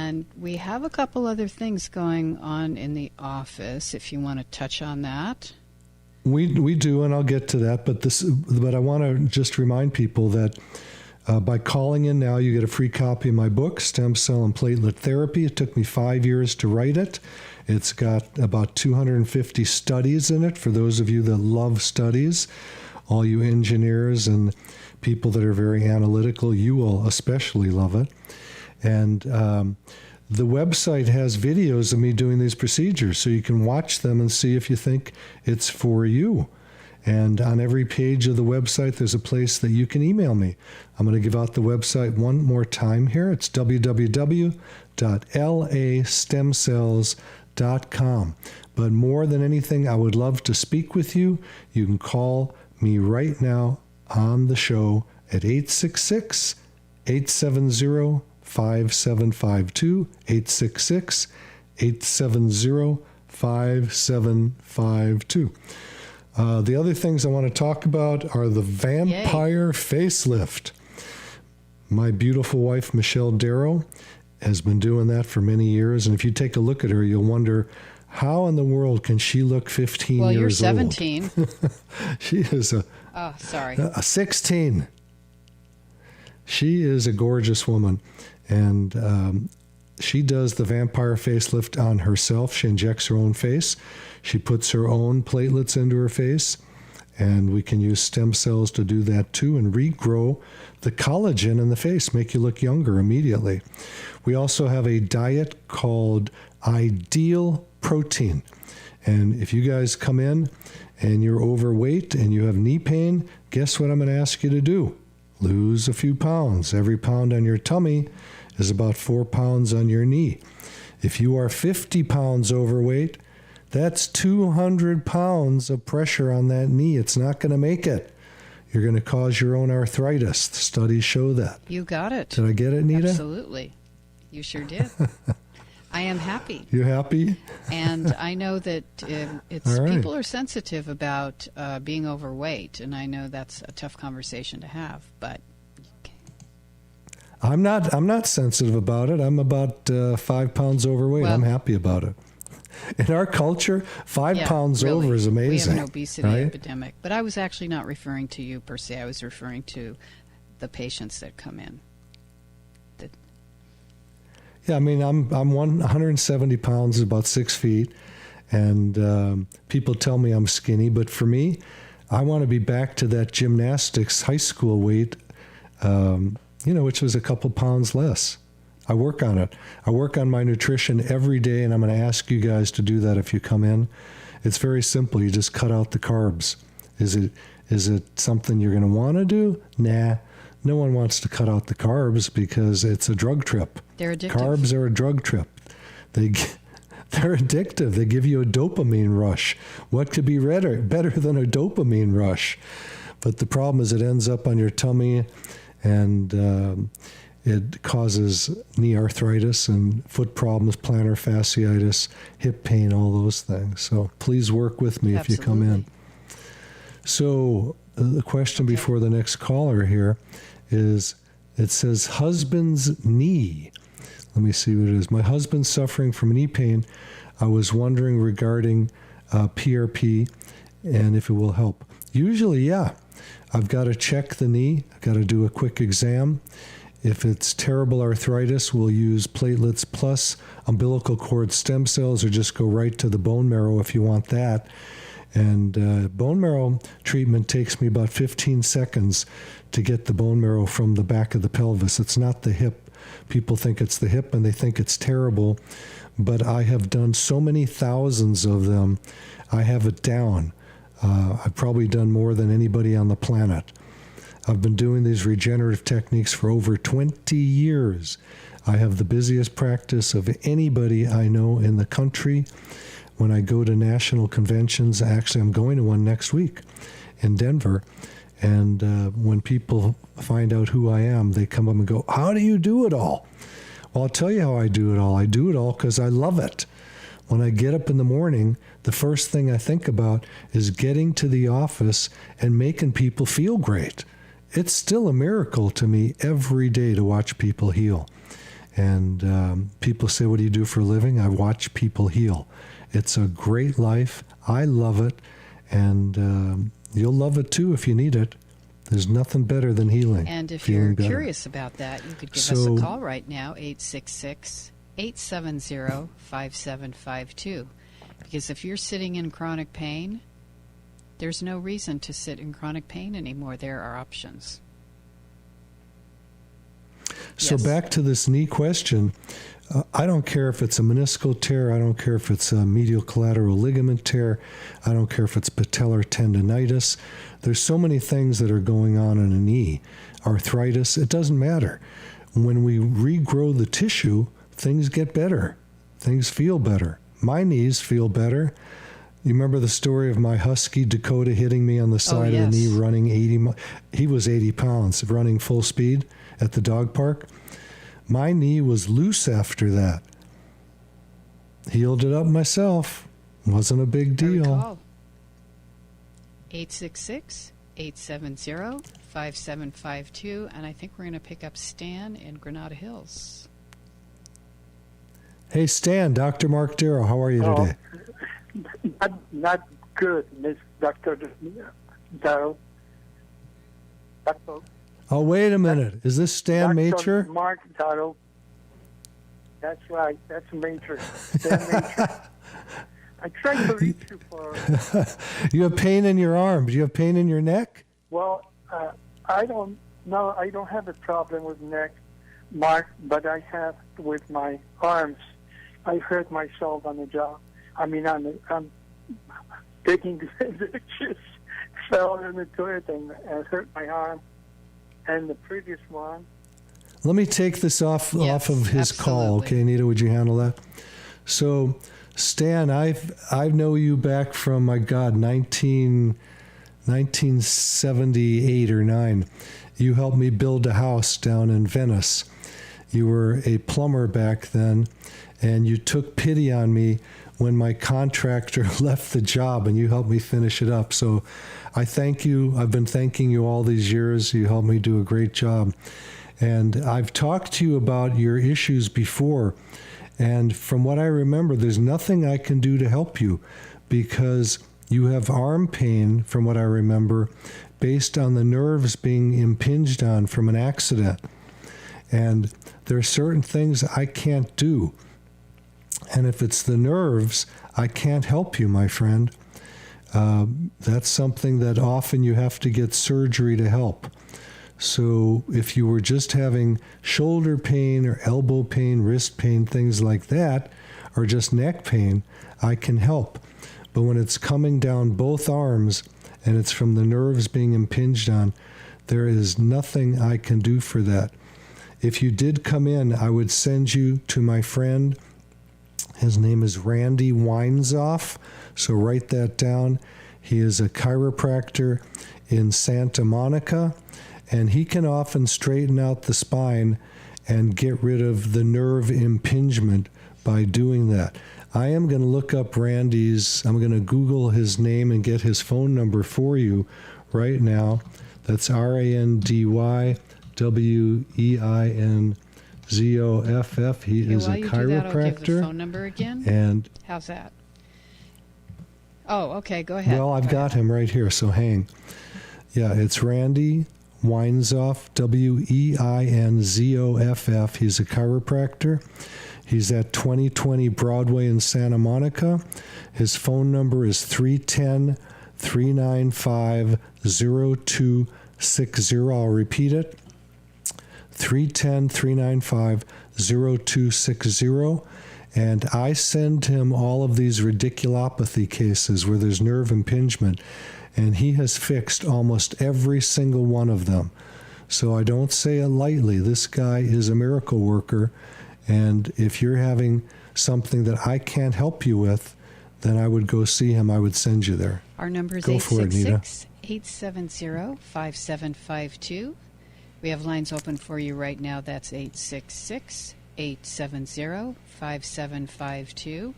And we have a couple other things going on in the office, if you want to touch on that. We do, and I'll get to that. But I want to just remind people that by calling in now, you get a free copy of my book, Stem Cell and Platelet Therapy. It took me 5 years to write it. It's got about 250 studies in it for those of you that love studies. All you engineers and people that are very analytical, you will especially love it. And the website has videos of me doing these procedures, so you can watch them and see if you think it's for you. And on every page of the website, there's a place that you can email me. I'm going to give out the website one more time here. It's www.lastemcells.com. But more than anything, I would love to speak with you. You can call me right now on the show at 866-870-5752, 866-870-5752. The other things I want to talk about are the vampire facelift. My beautiful wife, Marc Darrow, has been doing that for many years. And if you take a look at her, you'll wonder, how in the world can she look 15 years old? Well, you're 17. She is a 16. She is a gorgeous woman. And she does the vampire facelift on herself. She injects her own face. She puts her own platelets into her face, and we can use stem cells to do that too and regrow the collagen in the face, make you look younger immediately. We also have a diet called Ideal Protein. And if you guys come in and you're overweight and you have knee pain, guess what I'm going to ask you to do? Lose a few pounds. Every pound on your tummy is about 4 pounds on your knee. If you are 50 pounds overweight, that's 200 pounds of pressure on that knee. It's not going to make it. You're going to cause your own arthritis. The studies show that. You got it. Did I get it, Nita? Absolutely. You sure did. I am happy. You happy? And I know that All right. people are sensitive about being overweight, and I know that's a tough conversation to have, but I'm not sensitive about it. I'm about 5 pounds overweight. Well, I'm happy about it. In our culture, 5 pounds really, over is amazing. We have an obesity right? epidemic. But I was actually not referring to you per se. I was referring to the patients that come in. Yeah, I mean, I'm 170 pounds, about 6 feet, and people tell me I'm skinny. But for me, I want to be back to that gymnastics high school weight, which was a couple pounds less. I work on it. I work on my nutrition every day, and I'm going to ask you guys to do that if you come in. It's very simple. You just cut out the carbs. Is it something you're going to want to do? Nah. No one wants to cut out the carbs because it's a drug trip. They're addictive. Carbs are a drug trip. They're addictive. They give you a dopamine rush. What could be better than a dopamine rush? But the problem is it ends up on your tummy, and it causes knee arthritis and foot problems, plantar fasciitis, hip pain, all those things. So please work with me if you come in. So the question before the next caller here is, it says husband's knee. Let me see what it is. My husband's suffering from knee pain. I was wondering regarding PRP and if it will help. Usually, yeah. I've got to check the knee. I've got to do a quick exam. If it's terrible arthritis, we'll use platelets plus umbilical cord stem cells, or just go right to the bone marrow if you want that. And bone marrow treatment takes me about 15 seconds to get the bone marrow from the back of the pelvis. It's not the hip. People think it's the hip and they think it's terrible, but I have done so many thousands of them. I have it down. I've probably done more than anybody on the planet. I've been doing these regenerative techniques for over 20 years. I have the busiest practice of anybody I know in the country. When I go to national conventions, actually I'm going to one next week in Denver, and when people find out who I am, they come up and go, "How do you do it all?" Well, I'll tell you how I do it all. I do it all because I love it. When I get up in the morning, the first thing I think about is getting to the office and making people feel great. It's still a miracle to me every day to watch people heal. And people say, what do you do for a living? I watch people heal. It's a great life. I love it. And you'll love it too if you need it. There's nothing better than healing. And if you're curious about that, you could give us a call right now, 866-870-5752. Because if you're sitting in chronic pain, there's no reason to sit in chronic pain anymore. There are options. So Yes. back to this knee question. I don't care if it's a meniscal tear. I don't care if it's a medial collateral ligament tear. I don't care if it's patellar tendonitis. There's so many things that are going on in a knee. Arthritis, it doesn't matter. When we regrow the tissue, things get better. Things feel better. My knees feel better. You remember the story of my husky Dakota hitting me on the side of the knee, running he was 80 pounds, running full speed at the dog park. My knee was loose after that. Healed it up myself. Wasn't a big deal. 866-870-5752. And I think we're going to pick up Stan in Granada Hills. Hey, Stan, Dr. Marc Darrow, how are you today? Not good, Miss Dr. Darrow. Oh, wait a minute. Is this Stan Major? Marc Darrow. That's right. That's Major. Stan Major. I tried to reach you for... You have pain in your arm. Do you have pain in your neck? Well, I don't know. I don't have a problem with neck, Mark, but I have with my arms. I hurt myself on the job. I mean, I'm taking dishes, fell into it and hurt my arm. And the previous one. Let me take this off of his call. Okay, Anita, would you handle that? So, Stan, I know you back from, my God, 1978 or 9. You helped me build a house down in Venice. You were a plumber back then, and you took pity on me when my contractor left the job, and you helped me finish it up. So I thank you. I've been thanking you all these years. You helped me do a great job. And I've talked to you about your issues before, and from what I remember, there's nothing I can do to help you because you have arm pain, from what I remember, based on the nerves being impinged on from an accident. And there are certain things I can't do. And if it's the nerves, I can't help you, my friend. That's something that often you have to get surgery to help. So if you were just having shoulder pain or elbow pain, wrist pain, things like that, or just neck pain, I can help. But when it's coming down both arms and it's from the nerves being impinged on, there is nothing I can do for that. If you did come in, I would send you to my friend. His name is Randy Weinzoff, so write that down. He is a chiropractor in Santa Monica, and he can often straighten out the spine and get rid of the nerve impingement by doing that. I am going to look up Randy's, I'm going to Google his name and get his phone number for you right now. That's RANDYWEINZOFF. He is a chiropractor. I'll give the phone number again. And how's that? Oh, okay, go ahead. Well, I've got him right here, so hang. Yeah, it's Randy Weinzoff, WEINZOFF. He's a chiropractor. He's at 2020 Broadway in Santa Monica. His phone number is 310-395-0260. I'll repeat it. 310-395-0260. And I send him all of these radiculopathy cases where there's nerve impingement, and he has fixed almost every single one of them. So I don't say it lightly. This guy is a miracle worker, and if you're having something that I can't help you with, then I would go see him. I would send you there. Our number is 866-870-5752. We have lines open for you right now. That's 866-870-5752.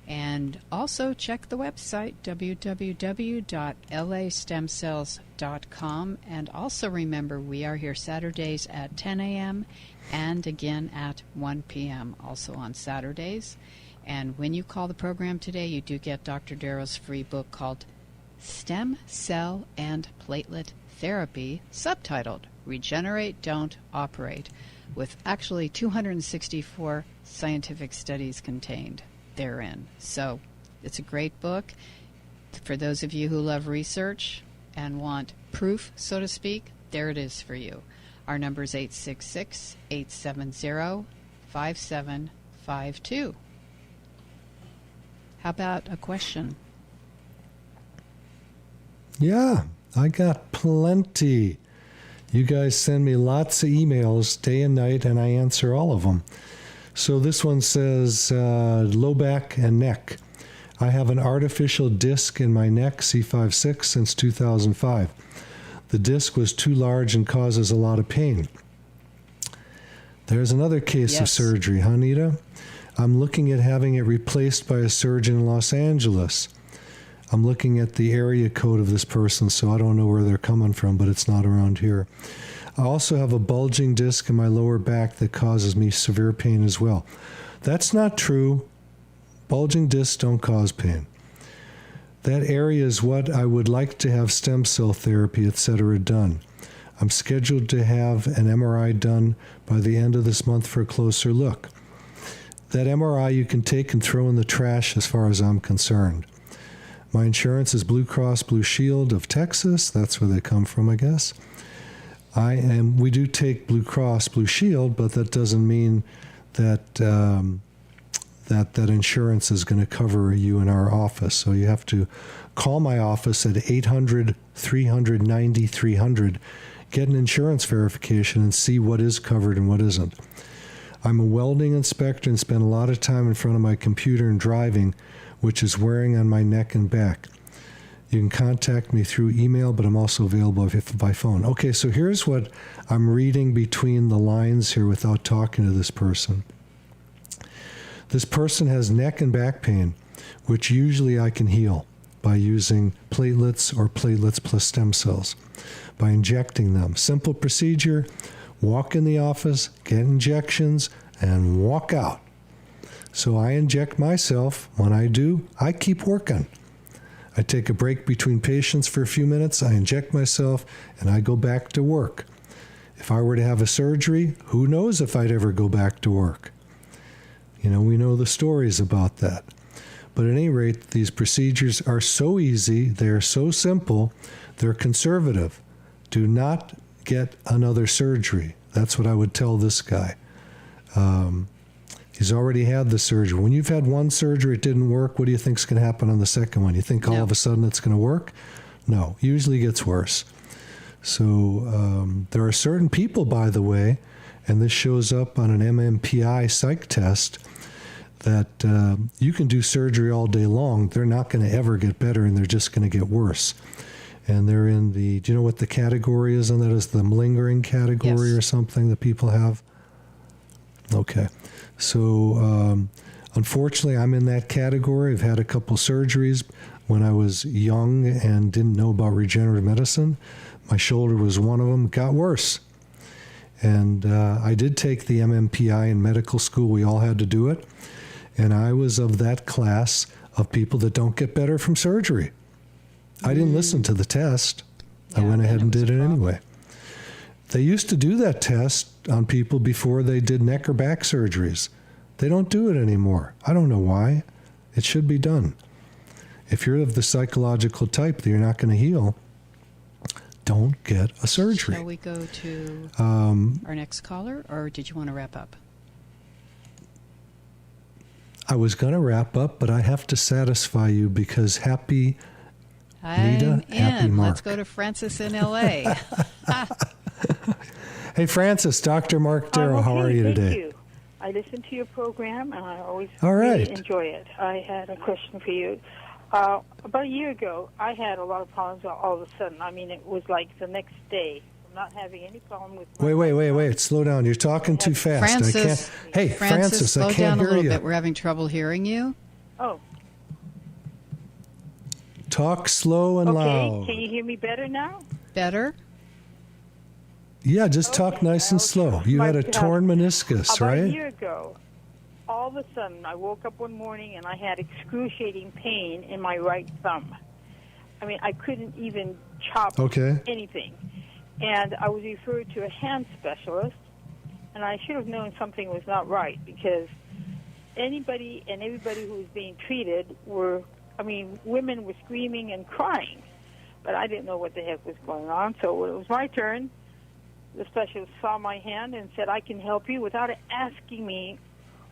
And also check the website, www.lastemcells.com. rehab.com. And also remember, we are here Saturdays at 10 a.m. and again at 1 p.m. also on Saturdays. And when you call the program today, you do get Dr. Darrow's free book called Stem Cell and Platelet Therapy, subtitled Regenerate, Don't Operate, with actually 264 scientific studies contained therein. So it's a great book for those of you who love research and want proof, so to speak. There it is for you. Our number is 866-870-5752. How about a question? Yeah, I got plenty. You guys send me lots of emails day and night, and I answer all of them. So this one says, low back and neck. I have an artificial disc in my neck, C5-6, since 2005. The disc was too large and causes a lot of pain. There's another case of surgery, huh, Nita? I'm looking at having it replaced by a surgeon in Los Angeles. I'm looking at the area code of this person, so I don't know where they're coming from, but it's not around here. I also have a bulging disc in my lower back that causes me severe pain as well. That's not true. Bulging discs don't cause pain. That area is what I would like to have stem cell therapy, etc. done. I'm scheduled to have an MRI done by the end of this month for a closer look. That MRI you can take and throw in the trash as far as I'm concerned. My insurance is Blue Cross Blue Shield of Texas. That's where they come from, I guess. We do take Blue Cross Blue Shield, but that doesn't mean that that insurance is going to cover you in our office. So you have to call my office at 800-300-9300, get an insurance verification, and see what is covered and what isn't. I'm a welding inspector and spend a lot of time in front of my computer and driving, which is wearing on my neck and back. You can contact me through email, but I'm also available by phone. Okay, so here's what I'm reading between the lines here without talking to this person. This person has neck and back pain, which usually I can heal by using platelets or platelets plus stem cells, by injecting them. Simple procedure. Walk in the office, get injections, and walk out. So I inject myself. When I do, I keep working. I take a break between patients for a few minutes, I inject myself, and I go back to work. If I were to have a surgery, who knows if I'd ever go back to work? You know, we know the stories about that. But at any rate, these procedures are so easy, they're so simple, they're conservative. Do not get another surgery. That's what I would tell this guy. He's already had the surgery. When you've had one surgery, it didn't work, what do you think is going to happen on the second one? You think all of a sudden it's going to work? No, usually gets worse. So there are certain people, by the way, and this shows up on an MMPI psych test, that you can do surgery all day long. They're not going to ever get better, and they're just going to get worse. And they're in the, do you know what the category is on that? Is the lingering category or something that people have? Okay. So unfortunately, I'm in that category. I've had a couple surgeries when I was young and didn't know about regenerative medicine. My shoulder was one of them. It got worse. And I did take the MMPI in medical school. We all had to do it. And I was of that class of people that don't get better from surgery. I didn't listen to the test. I went ahead and did it anyway. They used to do that test on people before they did neck or back surgeries. They don't do it anymore. I don't know why. It should be done. If you're of the psychological type that you're not going to heal, don't get a surgery. Shall we go to our next caller, or did you want to wrap up? I was going to wrap up, but I have to satisfy you because happy Nita, happy Mark. Let's go to Francis in L.A. Hey, Francis, Dr. Marc Darrow, how are you today? Thank you. I listen to your program, and I always All right. really enjoy it. I had a question for you. About a year ago, I had a lot of problems all of a sudden. I mean, it was like the next day. I'm not having any problem with my Wait. Slow down. You're talking too fast. Francis, Francis, slow I can't down a hear little you. bit. We're having trouble hearing you. Oh. Talk slow and loud. Okay, can you hear me better now? better? Yeah, just talk nice and slow. You had a torn meniscus, about right? A year ago, all of a sudden, I woke up one morning and I had excruciating pain in my right thumb. I mean, I couldn't even chop anything. And I was referred to a hand specialist, and I should have known something was not right, because anybody and everybody who was being treated women were screaming and crying. But I didn't know what the heck was going on. So when it was my turn, the specialist saw my hand and said, I can help you, without asking me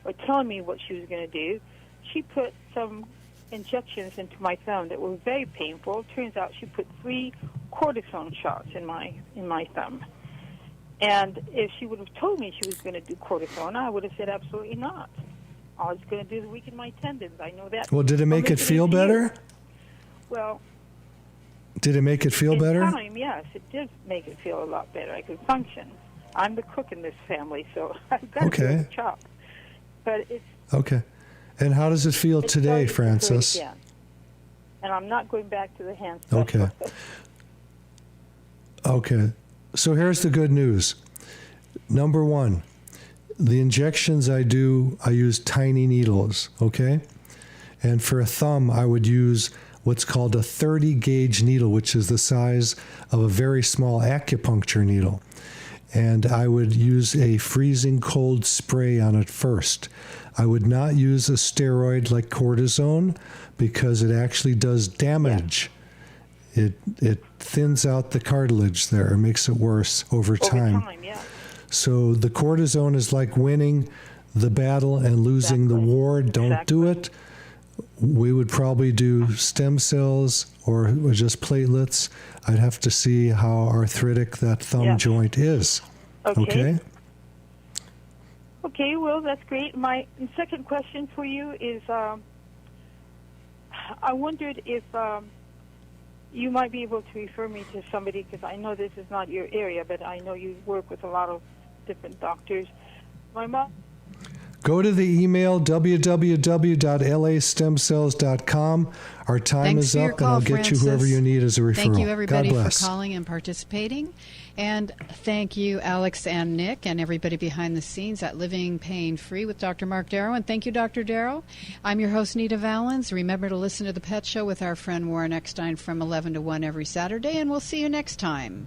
or telling me what she was going to do. She put some injections into my thumb that were very painful. Turns out she put 3 cortisone shots in my thumb. And if she would have told me she was going to do cortisone, I would have said absolutely not. All it's going to do is weaken my tendons. I know that. Well, did it make it feel better? Well, did it make it feel better? In time, yes, it did make it feel a lot better. I could function. I'm the cook in this family, so I've got to do the chop. But it's okay. And how does it feel today, Frances? Again. And I'm not going back to the hand specialist. Okay. So here's the good news. Number 1, the injections I use tiny needles, okay? And for a thumb, I would use what's called a 30-gauge needle, which is the size of a very small acupuncture needle. And I would use a freezing cold spray on it first. I would not use a steroid like cortisone, because it actually does damage. Yeah. It thins out the cartilage there. It makes it worse over time. Yeah. So the cortisone is like winning the battle and losing the war. Don't do it. We would probably do stem cells or just platelets. I'd have to see how arthritic that thumb joint is. Okay? Okay, well, that's great. My second question for you is, I wondered if you might be able to refer me to somebody, because I know this is not your area, but I know you work with a lot of different doctors. My mom... Go to the email www.lastemcells.com. Our time is up, and I'll get you whoever you need as a referral. Thank you, everybody, God for bless. calling and participating. And thank you, Alex and Nick, and everybody behind the scenes at Living Pain Free with Dr. Marc Darrow. And thank you, Dr. Darrow. I'm your host, Nita Valens. Remember to listen to The Pet Show with our friend Warren Eckstein from 11 to 1 every Saturday, and we'll see you next time.